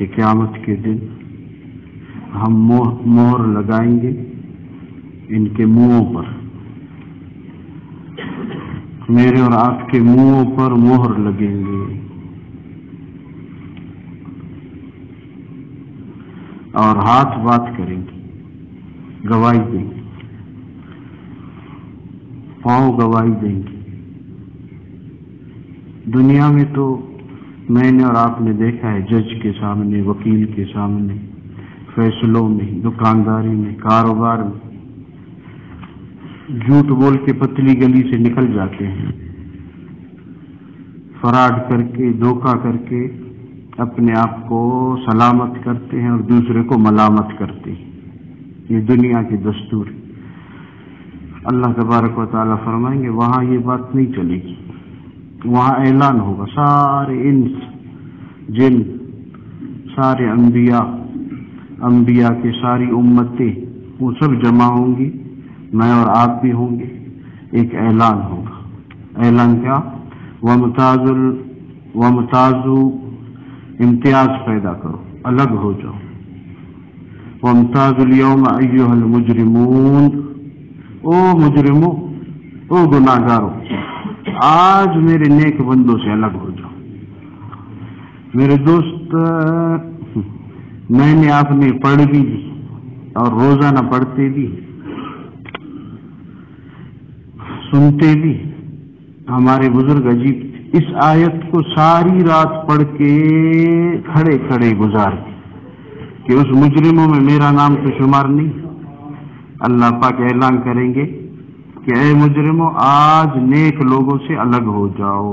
کہ قیامت کے دن ہم مہر لگائیں گے ان کے منہوں پر، میرے اور آپ کے منہوں پر مہر لگیں گے اور ہاتھ بات کریں گے، گواہی دیں گے، پاؤں گواہی دیں گے۔ دنیا میں تو میں نے اور آپ نے دیکھا ہے، جج کے سامنے، وکیل کے سامنے، فیصلوں میں، دکانداری میں، کاروبار میں جھوٹ بول کے پتلی گلی سے نکل جاتے ہیں، فراڈ کر کے، دھوکہ کر کے اپنے آپ کو سلامت کرتے ہیں اور دوسرے کو ملامت کرتے ہیں۔ یہ دنیا کی دستور۔ اللہ تبارک و تعالیٰ فرمائیں گے وہاں یہ بات نہیں چلے گی، وہاں اعلان ہوگا، سارے انس جن، سارے انبیاء کی ساری امتیں وہ سب جمع ہوں گی، میں اور آپ بھی ہوں گے، ایک اعلان ہوگا۔ اعلان کیا؟ وَامْتَازُوا، امتیاز پیدا کرو، الگ ہو جاؤ۔ وَامْتَازُوا الْيَوْمَ أَيُّهَا الْمُجْرِمُونَ، او مجرموں، او گناہگاروں، آج میرے نیک بندوں سے الگ ہو جاؤ۔ میرے دوست، میں نے آپ نے پڑھ بھی اور روزانہ پڑھتے بھی، سنتے بھی، ہمارے بزرگ عجیب اس آیت کو ساری رات پڑھ کے کھڑے کھڑے گزار کہ اس مجرموں میں میرا نام تو شمار نہیں۔ اللہ پاک اعلان کریں گے کہ اے مجرموں، آج نیک لوگوں سے الگ ہو جاؤ۔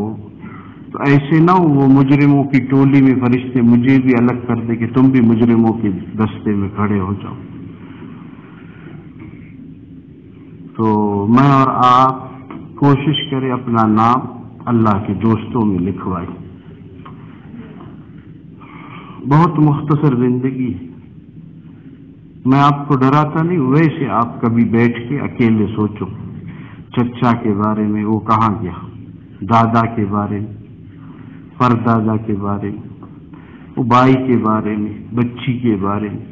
تو ایسے نہ ہو وہ مجرموں کی ٹولی میں فرشتے مجھے بھی الگ کر دے کہ تم بھی مجرموں کے دستے میں کھڑے ہو جاؤ۔ تو میں اور آپ کوشش کریں اپنا نام اللہ کے دوستوں میں لکھوائیں۔ بہت مختصر زندگی ہے، میں آپ کو ڈراتا نہیں، ویسے آپ کبھی بیٹھ کے اکیلے سوچو، چچا کے بارے میں، وہ کہاں گیا، دادا کے بارے میں، پردادا کے بارے میں، وہ بھائی کے بارے میں، بچی کے بارے میں،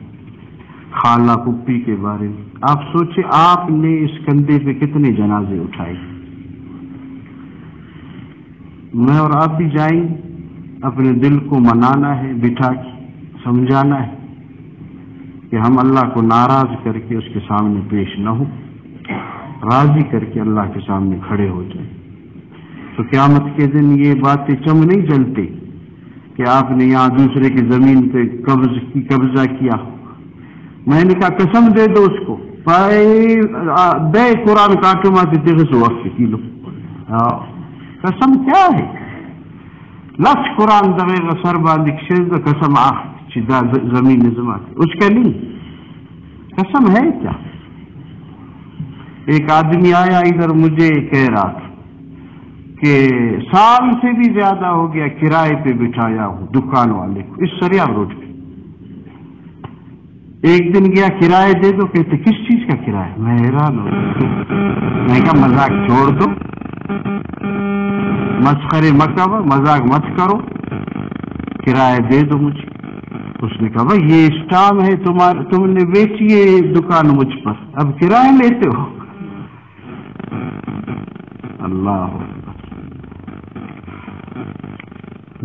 خالہ پھپھی کے بارے میں۔ آپ سوچے آپ نے اس کندھے پہ کتنے جنازے اٹھائے۔ میں اور آپ بھی جائیں گے، اپنے دل کو منانا ہے، بٹھا کے سمجھانا ہے کہ ہم اللہ کو ناراض کر کے اس کے سامنے پیش نہ ہوں، راضی کر کے اللہ کے سامنے کھڑے ہو جائیں۔ تو قیامت کے دن یہ باتیں چم نہیں جلتے کہ آپ نے یہاں دوسرے کی زمین پہ قبضہ کیا۔ میں نے کہا قسم دے دو اس کو، دے قرآن کاٹو ماتے تیرے وقت کی لو، قسم کیا ہے؟ لفظ قرآن دغه سر باندې کښېږده، قسم چې دا زمین زمات اس کا نہیں، قسم ہے کیا؟ ایک آدمی آیا ادھر مجھے کہہ رہا تھا کہ سال سے بھی زیادہ ہو گیا کرائے پہ بٹھایا ہوں دکان والے کو اس سریاب روڈ پہ۔ ایک دن گیا کرائے دے دو، کہتے کس چیز کا کرایہ؟ میں حیران ہو گیا۔ میں کہا مذاق چھوڑ دو، مسخرے مت کرو، مذاق مت کرو، کرایہ دے دو مجھے۔ اس نے کہا بھائی یہ اسٹام ہے تمہارا، تم نے بیچی ہے دکان مجھ پر، اب کرایہ لیتے ہو؟ اللہ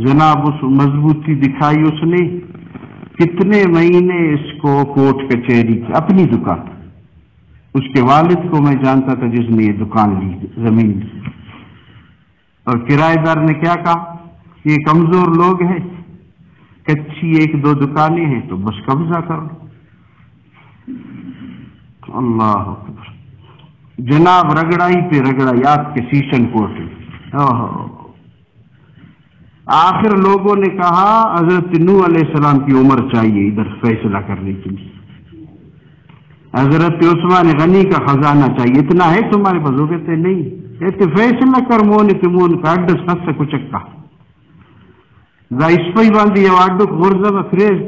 جناب، اس مضبوطی دکھائی اس نے، کتنے مہینے اس کو کوٹ کچہری کی، اپنی دکان۔ اس کے والد کو میں جانتا تھا جس نے یہ دکان لی، زمین لی، اور کرایہ دار نے کیا کہا کہ یہ کمزور لوگ ہیں، کچی ایک دو دکانیں ہیں تو بس قبضہ کرو۔ اللہ اکبر، جناب رگڑائی پہ رگڑائی آپ کے سیشن کورٹ میں۔ آخر لوگوں نے کہا حضرت نوح علیہ السلام کی عمر چاہیے ادھر فیصلہ کرنے کے لیے، حضرت عثمان غنی کا خزانہ چاہیے، اتنا ہے تمہارے پاس؟ وہ کہتے نہیں، کہتے فیصلہ کر مون کا اڈس خاص کچھ کا اسپئی باندھی اڈک غرزہ فریز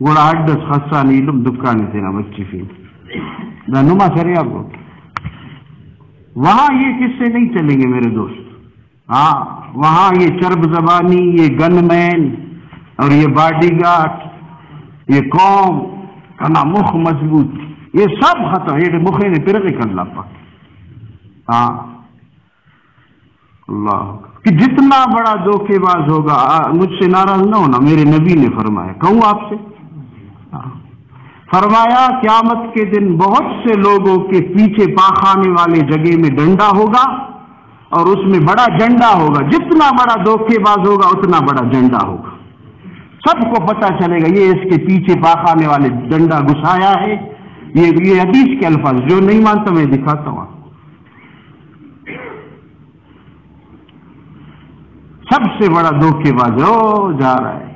گوڑا اڈس خاصا نیلم دکان تینا بچی فیل نما سرے آپ کو۔ وہاں یہ قصے نہیں چلیں گے میرے دوست، ہاں وہاں یہ چرب زبانی، یہ گن مین، اور یہ باڈی گارڈ، یہ قوم کنا مخ مضبوط، یہ سب ختم، یہ مخے نے پھر کر لا پا۔ ہاں اللہ کہ جتنا بڑا دھوکے باز ہوگا، مجھ سے ناراض نہ ہونا، میرے نبی نے فرمایا، کہوں آپ سے؟ فرمایا قیامت کے دن بہت سے لوگوں کے پیچھے پاخانے والے جگہ میں ڈنڈا ہوگا اور اس میں بڑا جھنڈا ہوگا، جتنا بڑا دھوکے باز ہوگا اتنا بڑا جھنڈا ہوگا، سب کو پتہ چلے گا یہ اس کے پیچھے پاخانے والے ڈنڈا گھسایا ہے۔ یہ حدیث کے الفاظ، جو نہیں مانتا میں دکھاتا ہوں، سب سے بڑا دھوکے باز ہو جا رہا ہے۔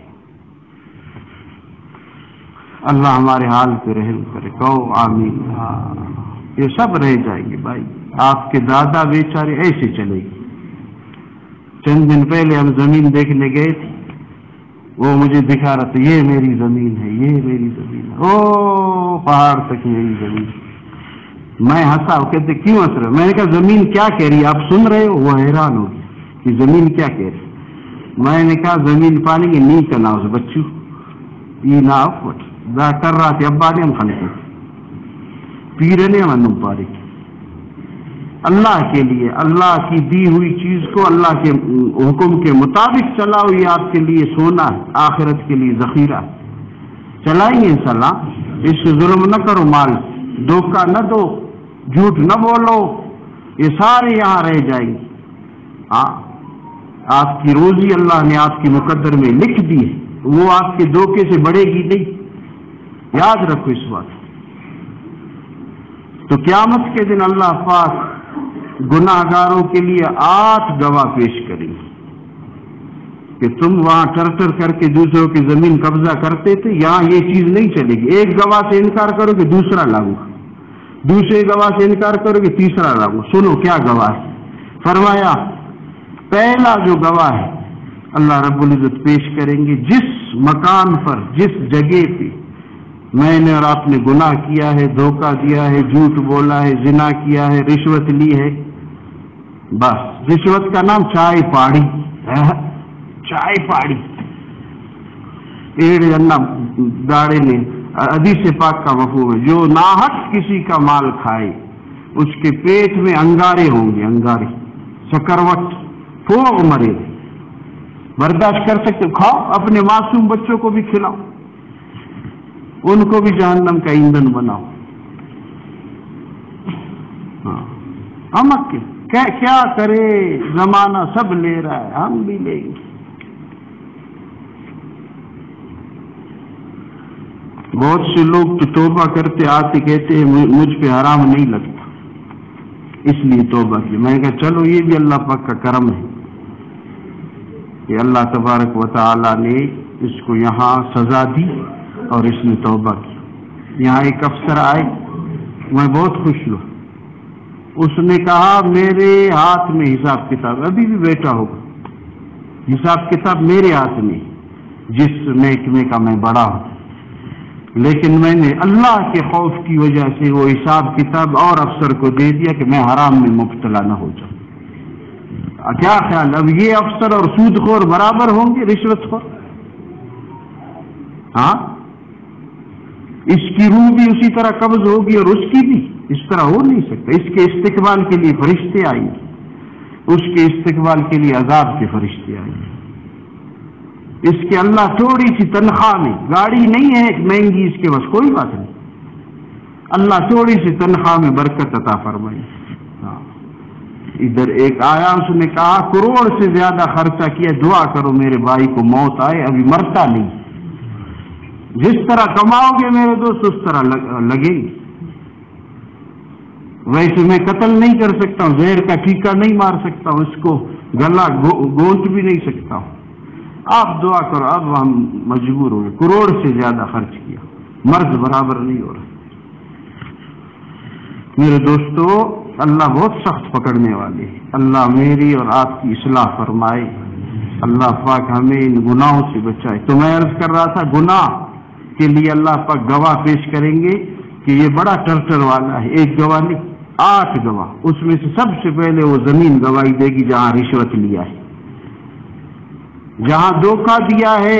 اللہ ہمارے حال پہ رحم کرے، کہو آمین۔ یہ سب رہ جائیں گے بھائی، آپ کے دادا بیچارے ایسے چلے گی۔ چند دن پہلے ہم زمین دیکھنے گئے تھے، وہ مجھے دکھا رہا تھا، یہ میری زمین ہے، یہ میری زمین ہے، او پہاڑ تک میری زمین۔ میں ہنسا، وہ کہتے کیوں ہنس رہے؟ میں نے کہا زمین کیا کہہ رہی ہے، آپ سن رہے ہو؟ وہ حیران ہو گیا کہ زمین کیا کہہ رہی۔ میں نے کہا زمین پانی کی نہیں کرنا اس بچوں یہ نہ کر رہا تھے، ابا نے ہم خانے کے پیرے نے ہم پاری اللہ کے لیے، اللہ کی دی ہوئی چیز کو اللہ کے حکم کے مطابق چلاؤ، یہ آپ کے لیے سونا ہے، آخرت کے لیے ذخیرہ ہے، چلائیں گے انشاءاللہ۔ اس سے ظلم نہ کرو، مال دھوکہ نہ دو، جھوٹ نہ بولو، یہ سارے یہاں رہ جائیں گے۔ ہاں آپ کی روزی اللہ نے آپ کی مقدر میں لکھ دی ہے، وہ آپ کے دھوکے سے بڑھے گی نہیں، یاد رکھو اس بات۔ تو قیامت کے دن اللہ پاک گناہ گاروں کے لیے 8 گواہ پیش کریں گے کہ تم وہاں ٹرٹر کر کے دوسروں کی زمین قبضہ کرتے تھے، یہاں یہ چیز نہیں چلے گی۔ ایک گواہ سے انکار کرو کہ دوسرا لاگو، دوسرے گواہ سے انکار کرو کہ تیسرا لاگو۔ سنو کیا گواہ ہے۔ فرمایا پہلا جو گواہ ہے اللہ رب العزت پیش کریں گے، جس مکان پر، جس جگہ پہ میں نے اور آپ نے گناہ کیا ہے، دھوکہ دیا ہے، جھوٹ بولا ہے، زنا کیا ہے، رشوت لی ہے، بس رشوت کا نام چائے پاڑی، چائے پاڑی، پیڑ جنا داڑے نے، حدیث پاک کا مفہوم ہے، جو ناحق کسی کا مال کھائے اس کے پیٹ میں انگارے ہوں گے، انگارے، سکروٹ، پھوگ مرے، برداشت کر سکتے کھاؤ، اپنے معصوم بچوں کو بھی کھلاؤ، ان کو بھی جہنم کا ایندھن بناؤ۔ ہاں ہم کیا کرے، زمانہ سب لے رہا ہے، ہم بھی لیں گے۔ بہت سے لوگ تو توبہ کرتے آتے کہتے ہیں مجھ پہ حرام نہیں لگتا اس لیے توبہ کی۔ میں نے کہا چلو یہ بھی اللہ پاک کا کرم ہے کہ اللہ تبارک و تعالی نے اس کو یہاں سزا دی اور اس نے توبہ کی۔ یہاں ایک افسر آئے، میں بہت خوش ہوا، اس نے کہا میرے ہاتھ میں حساب کتاب، ابھی بھی بیٹھا ہوگا، حساب کتاب میرے ہاتھ میں، جس محکمے کا میں بڑا ہوں، لیکن میں نے اللہ کے خوف کی وجہ سے وہ حساب کتاب اور افسر کو دے دیا کہ میں حرام میں مبتلا نہ ہو جاؤں۔ کیا خیال، اب یہ افسر اور سود خور برابر ہوں گے رشوت خور؟ ہاں اس کی روح بھی اسی طرح قبض ہوگی اور اس کی بھی، اس طرح ہو نہیں سکتا۔ اس کے استقبال کے لیے فرشتے آئیں گے، اس کے استقبال کے لیے عذاب کے فرشتے آئیں گے۔ اس کے اللہ تھوڑی سی تنخواہ میں، گاڑی نہیں ہے مہنگی اس کے بس، کوئی بات نہیں، اللہ تھوڑی سی تنخواہ میں برکت عطا فرمائے۔ ادھر ایک آیا، اس نے کہا کروڑ سے زیادہ خرچہ کیا، دعا کرو میرے بھائی کو موت آئے، ابھی مرتا نہیں، جس طرح کماؤ گے میرے دوست اس طرح لگے گی۔ ویسے میں قتل نہیں کر سکتا ہوں، زہر کا ٹیکا نہیں مار سکتا ہوں، اس کو گلا گونٹ بھی نہیں سکتا ہوں، آپ دعا کرو۔ اب ہم مجبور ہو گئے، کروڑ سے زیادہ خرچ کیا، مرض برابر نہیں ہو رہا۔ میرے دوستو اللہ بہت سخت پکڑنے والے ہیں، اللہ میری اور آپ کی اصلاح فرمائے، اللہ پاک ہمیں ان گناہوں سے بچائے۔ تو میں عرض کر رہا تھا گناہ کے لیے اللہ پاک گواہ پیش کریں گے کہ یہ بڑا ٹرٹر والا ہے، ایک گواہ نہیں 8 گواہ، اس میں سے سب سے پہلے وہ زمین گواہی دے گی جہاں رشوت لیا ہے، جہاں دھوکہ دیا ہے،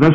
10